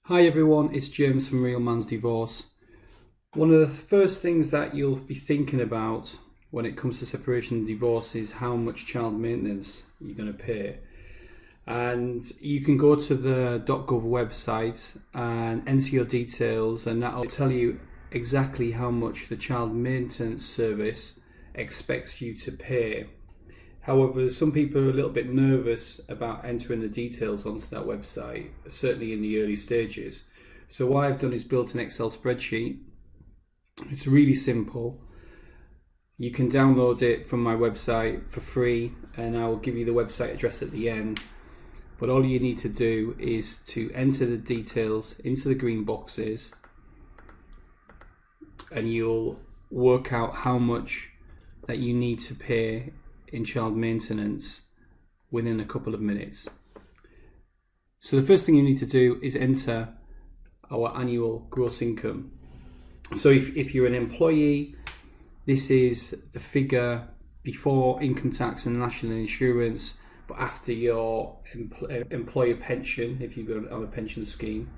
Hi everyone, it's James from Real Man's Divorce. One of the first things that you'll be thinking about when it comes to separation and divorce is how much child maintenance you're going to pay. And you can go to the .gov website and enter your details, and that'll tell you exactly how much the child maintenance service expects you to pay. However, some people are a little bit nervous about entering the details onto that website, certainly in the early stages. So what I've done is built an Excel spreadsheet. It's really simple. You can download it from my website for free, and I will give you the website address at the end. But all you need to do is to enter the details into the green boxes, and you'll work out how much that you need to pay in child maintenance within a couple of minutes. So the first thing you need to do is enter our annual gross income. So if you're an employee, this is the figure before income tax and national insurance, but after your employer pension, if you go on a pension scheme.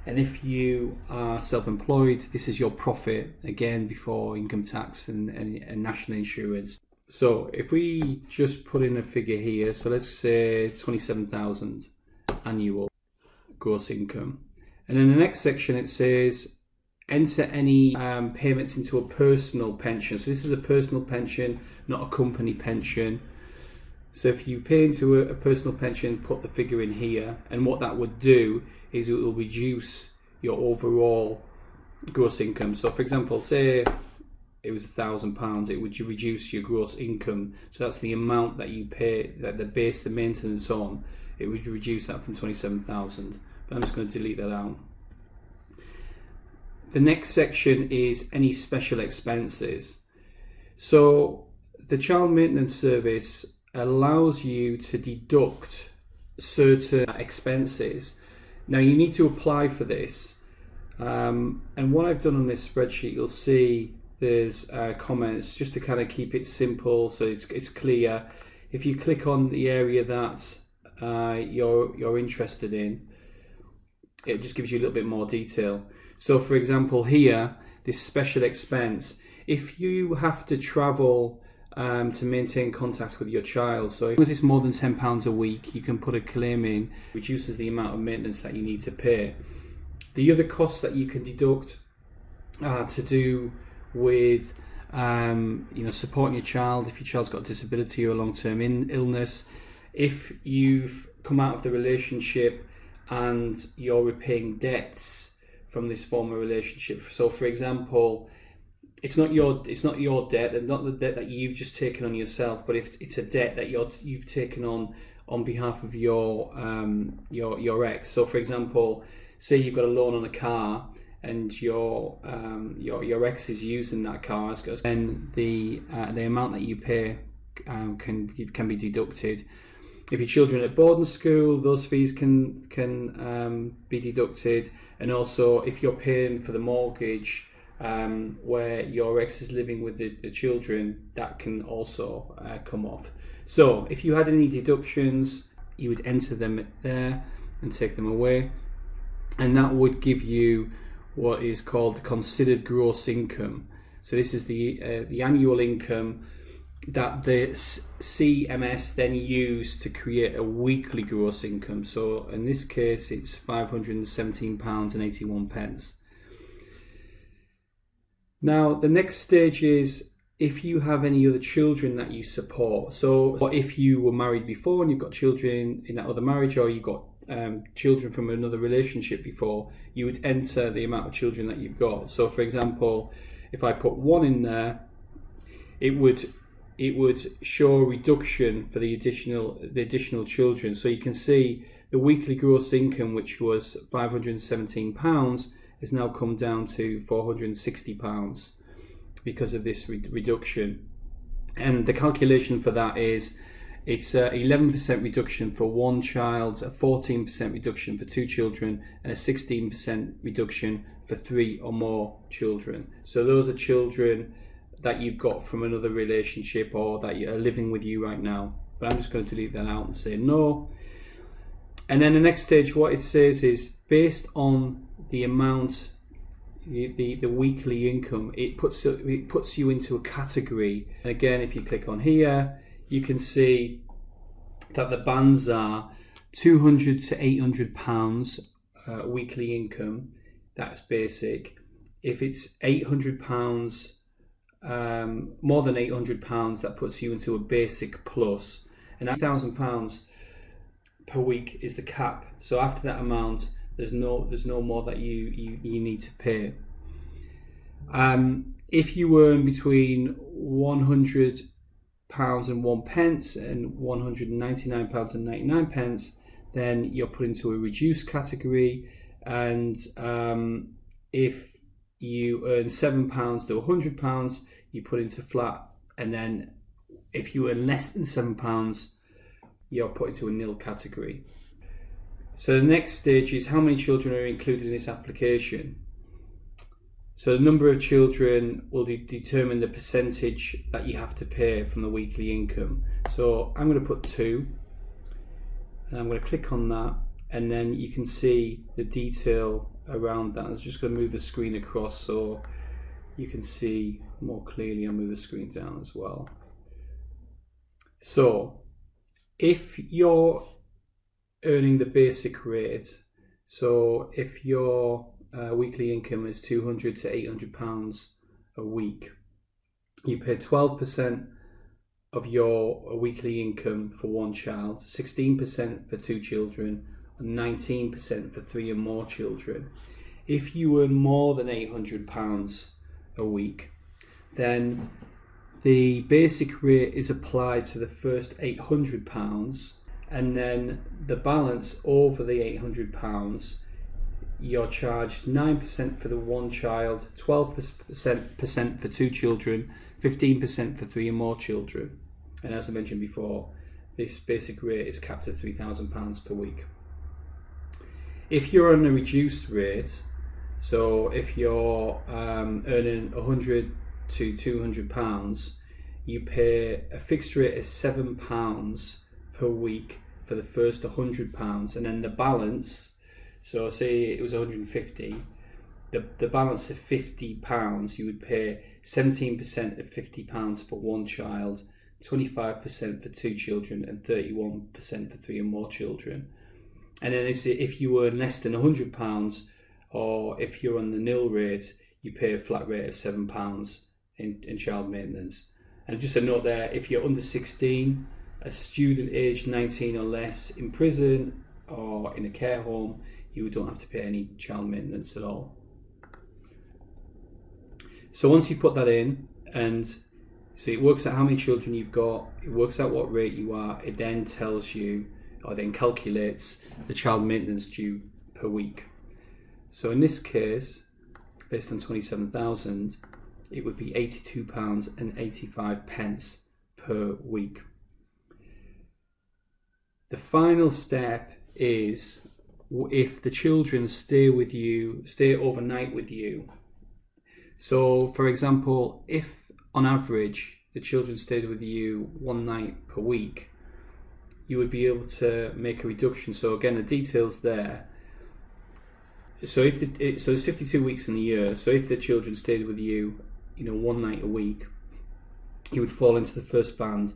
And if you are self-employed, this is your profit, again before income tax and national insurance. So if we just put in a figure here, so let's say 27,000 annual gross income. And in the next section it says enter any payments into a personal pension. So this is a personal pension, not a company pension. So if you pay into a personal pension, put the figure in here, and what that would do is it will reduce your overall gross income. So for example, say it was £1,000, it would reduce your gross income. So that's the amount that you pay, that they base the maintenance on. It would reduce that from 27,000. But I'm just going to delete that out. The next section is any special expenses. So the child maintenance service allows you to deduct certain expenses. Now you need to apply for this. And what I've done on this spreadsheet, you'll see there's comments just to kind of keep it simple so it's clear. If you click on the area that you're interested in, it just gives you a little bit more detail. So for example here, this special expense, if you have to travel to maintain contact with your child, so if it's more than £10 a week, you can put a claim in, reduces the amount of maintenance that you need to pay. The other costs that you can deduct are to do with supporting your child if your child's got a disability or a long-term illness. If you've come out of the relationship and you're repaying debts from this former relationship. So for example, it's not your debt, and not the debt that you've just taken on yourself, but if it's a debt that you've taken on behalf of your ex. So for example, say you've got a loan on a car and your ex is using that car, then the amount that you pay can be deducted. If your children are at boarding school, those fees can be deducted, and also if you're paying for the mortgage where your ex is living with the children, that can also come off. So if you had any deductions, you would enter them there and take them away, and that would give you what is called considered gross income. So this is the annual income that the CMS then use to create a weekly gross income. So in this case it's £517.81. Now the next stage is if you have any other children that you support. So if you were married before and you've got children in that other marriage, or you've got children from another relationship before, you would enter the amount of children that you've got. So for example, if I put 1 in there, it would show a reduction for the additional children. So you can see the weekly gross income, which was £517, has now come down to £460 because of this reduction. And the calculation for that is it's a 11% reduction for 1 child, a 14% reduction for 2 children, and a 16% reduction for 3 or more children. So those are children that you've got from another relationship or that are living with you right now. But I'm just going to delete that out and say no. And then the next stage, what it says is based on the amount, the weekly income, it puts you into a category. And again, if you click on here, you can see that the bands are £200 to £800 weekly income. That's basic. If it's £800, more than £800, that puts you into a basic plus, and £1,000 per week is the cap. So after that amount, there's no more that you need to pay. If you earn between £100 and 1 pence and £199 and 99 pence, then you're put into a reduced category. And if you earn £7 to £100, you put into flat. And then if you earn less than £7, you're put into a nil category. So the next stage is how many children are included in this application. So the number of children will determine the percentage that you have to pay from the weekly income. So I'm going to put 2, and I'm going to click on that, and then you can see the detail around that. I'm just going to move the screen across so you can see more clearly. I'll move the screen down as well. So if you're earning the basic rate, so if your weekly income is £200 to £800 a week, you pay 12% of your weekly income for one child, 16% for 2 children, and 19% for 3 or more children. If you earn more than £800 a week, then the basic rate is applied to the first £800, and then the balance over the £800, you're charged 9% for the one child, 12% for 2 children, 15% for 3 or more children. And as I mentioned before, this basic rate is capped at £3,000 per week. If you're on a reduced rate, so if you're earning £100 to £200, you pay a fixed rate of £7 per week for the first £100, and then the balance, so say it was 150, the balance of £50, you would pay 17% of £50 for one child, 25% for 2 children, and 31% for 3 or more children. And then if you earn less than £100, or if you're on the nil rate, you pay a flat rate of £7 in child maintenance. And just a note there, if you're under 16, a student aged 19 or less in prison or in a care home, you don't have to pay any child maintenance at all. So once you put that in, and so it works out how many children you've got, it works out what rate you are, it then tells you, or then calculates the child maintenance due per week. So in this case, based on 27,000, it would be £82 and 85 pence per week. The final step is if the children stay overnight with you. So for example, if on average the children stayed with you 1 night per week, you would be able to make a reduction. So again, the details there. So there's 52 weeks in the year. So if the children stayed with you, 1 night a week, you would fall into the first band,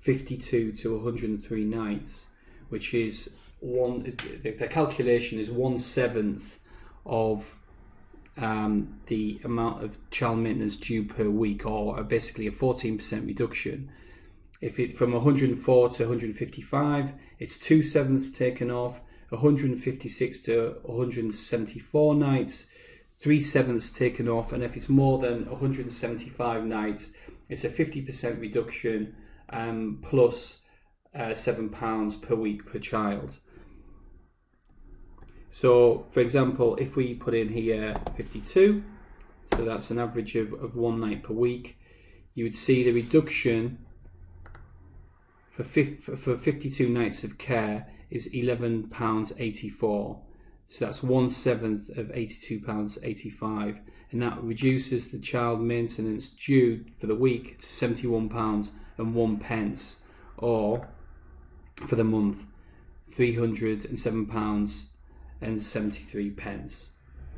52 to 103 nights, which is the calculation is 1/7 of the amount of child maintenance due per week, or basically a 14% reduction. If it from 104 to 155, it's 2/7 taken off. 156 to 174 nights, 3/7 taken off, and if it's more than 175 nights, it's a 50% reduction, plus £7 per week per child. So for example, if we put in here 52, so that's an average of 1 night per week, you would see the reduction for 52 nights of care is £11.84. So that's 1/7 of £82.85, and that reduces the child maintenance due for the week to £71 and 1 pence, or for the month £307 In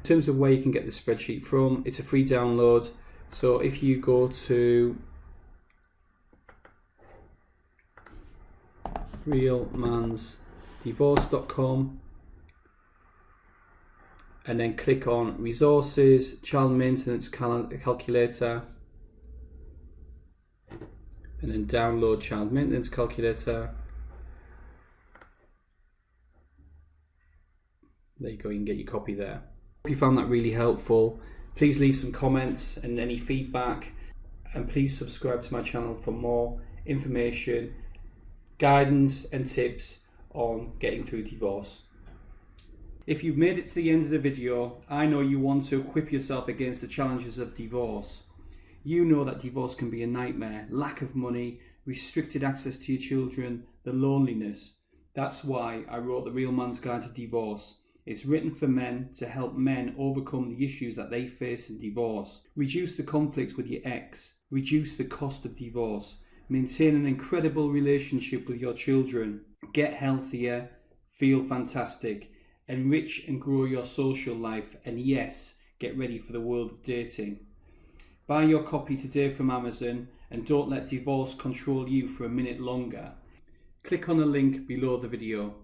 terms of where you can get the spreadsheet from, it's a free download. So if you go to realmansdivorce.com and then click on resources, child maintenance calculator, and then download child maintenance calculator. There you go, you can get your copy there. Hope you found that really helpful. Please leave some comments and any feedback, and please subscribe to my channel for more information, guidance and tips on getting through divorce. If you've made it to the end of the video, I know you want to equip yourself against the challenges of divorce. You know that divorce can be a nightmare, lack of money, restricted access to your children, the loneliness. That's why I wrote The Real Man's Guide to Divorce. It's written for men to help men overcome the issues that they face in divorce. Reduce the conflict with your ex. Reduce the cost of divorce. Maintain an incredible relationship with your children. Get healthier. Feel fantastic. Enrich and grow your social life. And yes, get ready for the world of dating. Buy your copy today from Amazon and don't let divorce control you for a minute longer. Click on the link below the video.